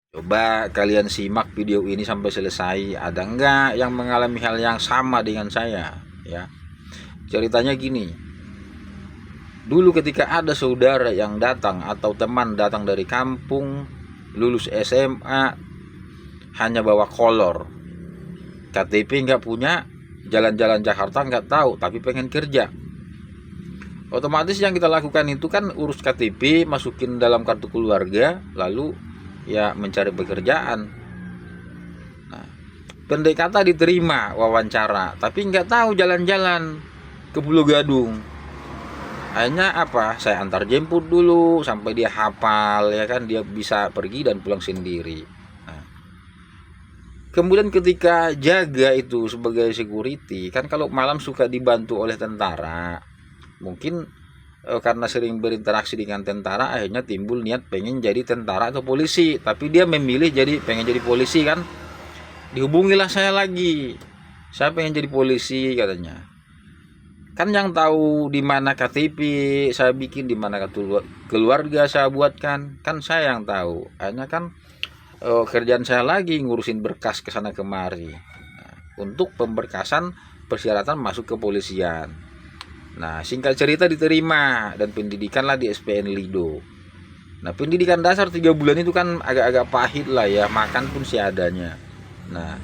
Coba kalian simak video ini sampai selesai. Ada enggak yang mengalami hal yang sama dengan saya? Ya, ceritanya gini. Dulu ketika ada saudara yang datang atau teman datang dari kampung, lulus SMA, hanya bawa kolor, KTP nggak punya, jalan-jalan Jakarta nggak tahu, tapi pengen kerja. Otomatis yang kita lakukan itu kan urus KTP, masukin dalam kartu keluarga, lalu ya mencari pekerjaan. Nah, pendek kata diterima wawancara, tapi nggak tahu jalan-jalan ke Pulau Gadung. Akhirnya apa? Saya antar jemput dulu sampai dia hafal, ya kan, dia bisa pergi dan pulang sendiri. Nah, kemudian ketika jaga itu sebagai security, kan kalau malam suka dibantu oleh tentara. Mungkin karena sering berinteraksi dengan tentara, akhirnya timbul niat pengen jadi tentara atau polisi, tapi dia memilih pengen jadi polisi kan. Dihubungilah saya lagi, saya pengen jadi polisi katanya. Kan yang tahu di mana KTP saya bikin, di mana kartu keluarga saya buatkan, kan saya yang tahu. Akhirnya kan kerjaan saya lagi ngurusin berkas ke sana kemari. Nah, untuk pemberkasan persyaratan masuk ke polisian. Nah, singkat cerita diterima dan pendidikanlah di SPN Lido. Nah, pendidikan dasar 3 bulan itu kan agak-agak pahit lah ya, makan pun seadanya. Nah,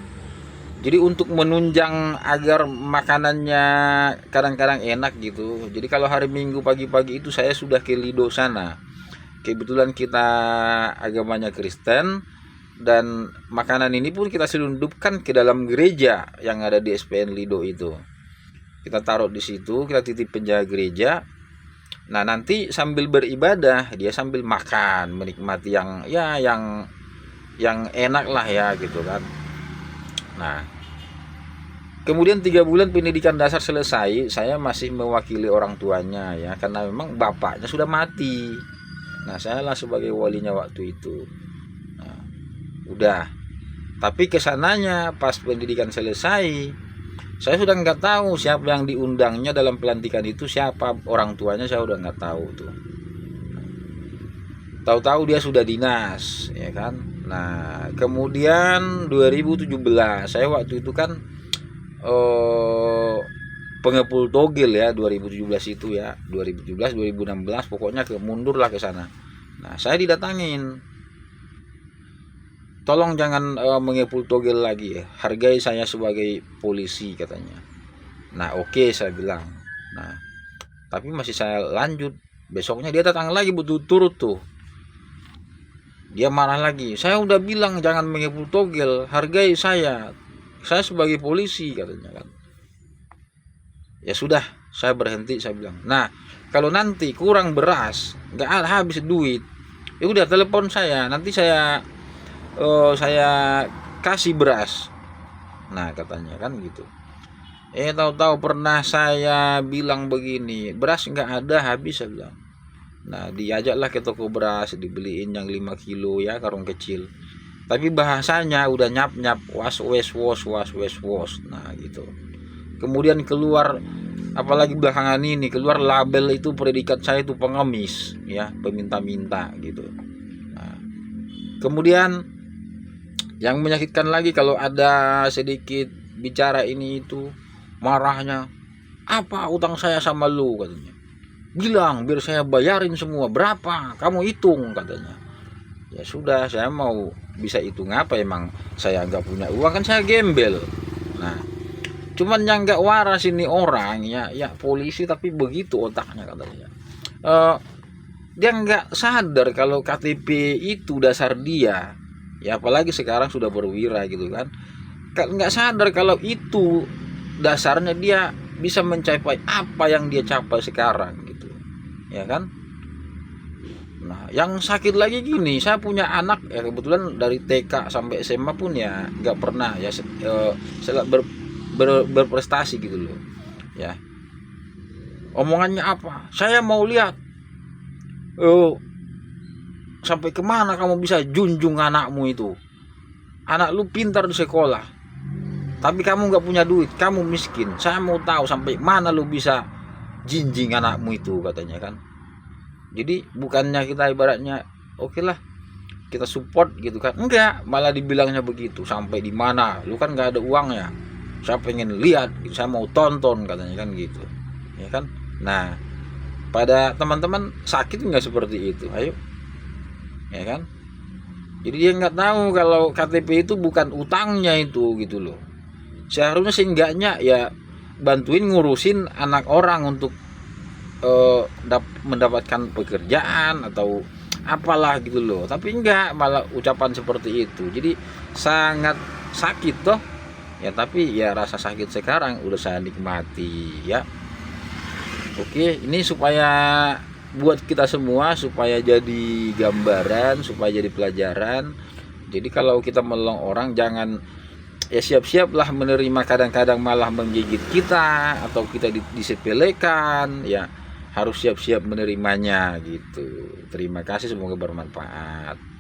jadi untuk menunjang agar makanannya kadang-kadang enak gitu. Jadi kalau hari Minggu pagi-pagi itu saya sudah ke Lido sana. Kebetulan kita agamanya Kristen, dan makanan ini pun kita selundupkan ke dalam gereja yang ada di SPN Lido itu. Kita taruh di situ, kita titip penjaga gereja. Nah, nanti sambil beribadah dia sambil makan, menikmati yang enak lah ya gitu kan. Nah, kemudian 3 bulan pendidikan dasar selesai, saya masih mewakili orang tuanya ya, karena memang bapaknya sudah mati. Nah, saya lah sebagai walinya waktu itu. Nah, udah. Tapi kesananya pas pendidikan selesai, saya sudah nggak tahu siapa yang diundangnya dalam pelantikan itu, siapa orang tuanya saya udah nggak tahu tuh. Tahu-tahu dia sudah dinas, ya kan. Nah, kemudian 2017 saya waktu itu kan pengepul togel ya, 2017 itu ya, 2017 2016 pokoknya mundur lah ke sana. Nah, saya didatangin, tolong jangan mengepul togel lagi ya, hargai saya sebagai polisi katanya. Nah, oke, saya bilang. Nah, tapi masih saya lanjut. Besoknya dia datang lagi berturut-turut tuh, dia marah lagi. Saya udah bilang jangan mengepul togel, hargai saya sebagai polisi katanya kan. Ya sudah, saya berhenti, saya bilang. Nah, kalau nanti kurang beras, nggak habis duit, ya udah telepon saya, nanti saya kasih beras. Nah, katanya kan gitu. Tahu-tahu pernah saya bilang begini, beras nggak ada, habis, saya bilang. Nah, diajaklah ke toko beras, dibeliin yang 5 kilo ya, karung kecil. Tapi bahasanya udah nyap-nyap, was wes was. Nah, gitu. Kemudian keluar, apalagi belakangan ini keluar label itu, predikat saya itu pengemis ya, peminta-minta gitu. Nah, kemudian yang menyakitkan lagi, kalau ada sedikit bicara ini itu, marahnya, apa utang saya sama lu katanya, bilang biar saya bayarin semua, berapa kamu hitung katanya. Ya sudah, saya mau bisa hitung apa, emang saya nggak punya uang kan, saya gembel. Nah, cuman yang nggak waras ini orang ya polisi tapi begitu otaknya katanya. Dia nggak sadar kalau KTP itu dasar dia ya, apalagi sekarang sudah berwira gitu kan. Nggak sadar kalau itu dasarnya dia bisa mencapai apa yang dia capai sekarang gitu, ya kan. Nah, yang sakit lagi gini, saya punya anak ya, kebetulan dari TK sampai SMA pun ya nggak pernah ya berprestasi gitu loh ya. Omongannya apa, saya mau lihat sampai kemana kamu bisa junjung anakmu itu. Anak lu pintar di sekolah, tapi kamu nggak punya duit, kamu miskin. Saya mau tahu sampai mana lu bisa jinjing anakmu itu katanya kan. Jadi bukannya kita ibaratnya oke lah, kita support gitu kan. Enggak, malah dibilangnya begitu. Sampai di mana? Lu kan nggak ada uangnya. Saya pengen lihat, saya mau tonton katanya kan gitu. Ya kan? Nah, pada teman-teman sakit nggak seperti itu? Ayo. Ya kan? Jadi dia nggak tahu kalau KTP itu bukan utangnya itu gitu loh. Seharusnya seenggaknya ya bantuin ngurusin anak orang untuk mendapatkan pekerjaan atau apalah gitu loh. Tapi enggak, malah ucapan seperti itu. Jadi sangat sakit toh ya, tapi ya rasa sakit sekarang udah saya nikmati ya. Oke, ini supaya buat kita semua, supaya jadi gambaran, supaya jadi pelajaran. Jadi kalau kita menolong orang jangan ya siap-siaplah menerima, kadang-kadang malah menggigit kita atau kita disepelekan ya, harus siap-siap menerimanya gitu. Terima kasih, semoga bermanfaat.